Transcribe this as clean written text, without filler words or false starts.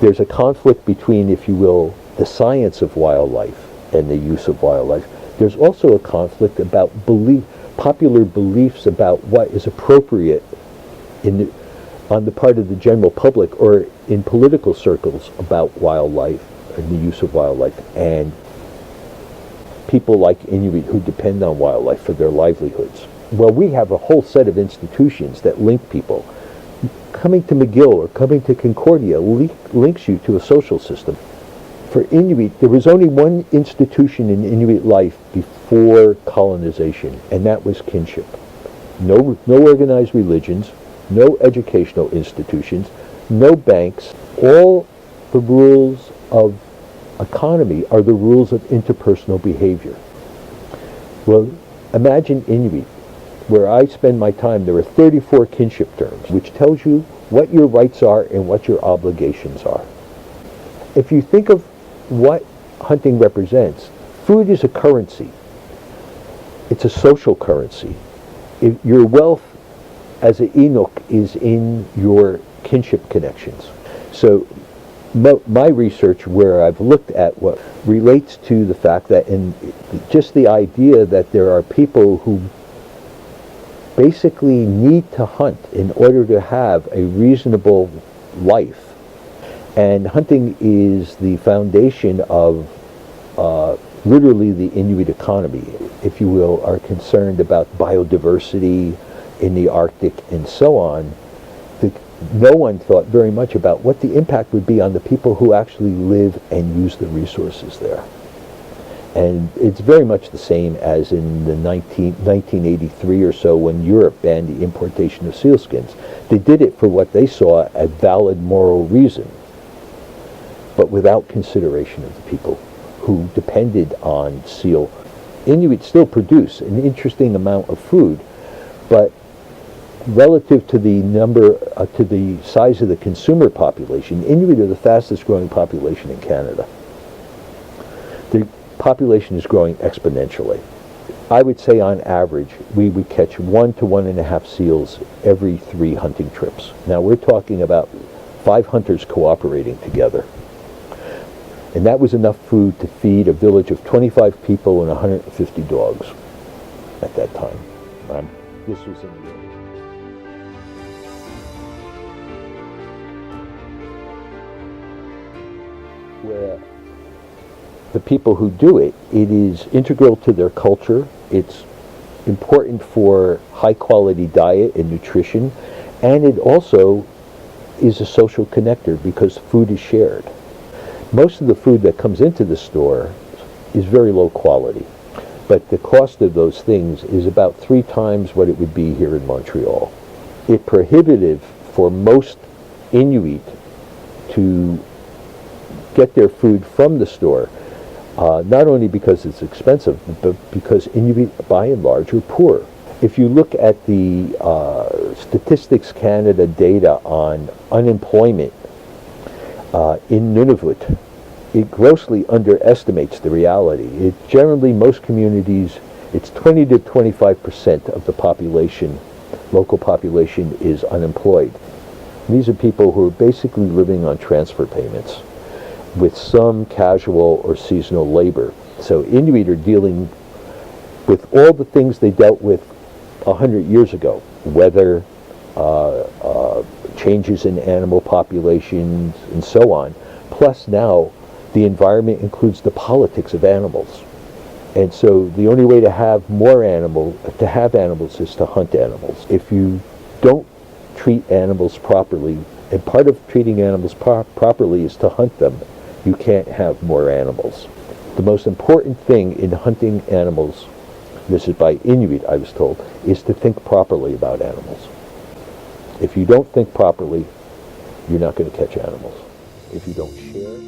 there's a conflict between, if you will, the science of wildlife and the use of wildlife. There's also a conflict about popular beliefs about what is appropriate on the part of the general public or in political circles about wildlife and the use of wildlife, and people like Inuit who depend on wildlife for their livelihoods. Well, we have a whole set of institutions that link people. Coming to McGill or coming to Concordia links you to a social system. For Inuit, there was only one institution in Inuit life before colonization, and that was kinship. No organized religions, no educational institutions, no banks. All the rules of economy are the rules of interpersonal behavior. Well, imagine Inuit, where I spend my time. There are 34 kinship terms, which tells you what your rights are and what your obligations are. If you think of what hunting represents, food is a currency. It's a social currency. Your wealth as an Inuk is in your kinship connections. So my research, where I've looked at what relates to the fact that, in just the idea that there are people who basically need to hunt in order to have a reasonable life. And hunting is the foundation of literally the Inuit economy, if you will, are concerned about biodiversity in the Arctic and so on. No one thought very much about what the impact would be on the people who actually live and use the resources there. And it's very much the same as in the 1983 or so, when Europe banned the importation of sealskins. They did it for what they saw as valid moral reason, but without consideration of the people who depended on seal. Inuit still produce an interesting amount of food, but relative to the to the size of the consumer population, Inuit are the fastest growing population in Canada. The population is growing exponentially. I would say on average, we would catch 1 to 1.5 seals every 3 hunting trips. Now we're talking about 5 hunters cooperating together. And that was enough food to feed a village of 25 people and 150 dogs at that time. This was in Europe. Where the people who do it, it is integral to their culture. It's important for high quality diet and nutrition, and it also is a social connector because food is shared. Most of the food that comes into the store is very low quality, but the cost of those things is about 3 times what it would be here in Montreal. It's prohibitive for most Inuit to get their food from the store, not only because it's expensive, but because Inuit by and large are poor. If you look at the Statistics Canada data on unemployment in Nunavut, it grossly underestimates the reality. Generally, most communities, it's 20 to 25% of the population, local population, is unemployed. These are people who are basically living on transfer payments with some casual or seasonal labor. So Inuit are dealing with all the things they dealt with 100 years ago: weather, changes in animal populations, and so on. Plus now, the environment includes the politics of animals. And so the only way to have animals is to hunt animals. If you don't treat animals properly, and part of treating animals properly is to hunt them, you can't have more animals. The most important thing in hunting animals, this is by Inuit I was told, is to think properly about animals. If you don't think properly, you're not going to catch animals. If you don't share.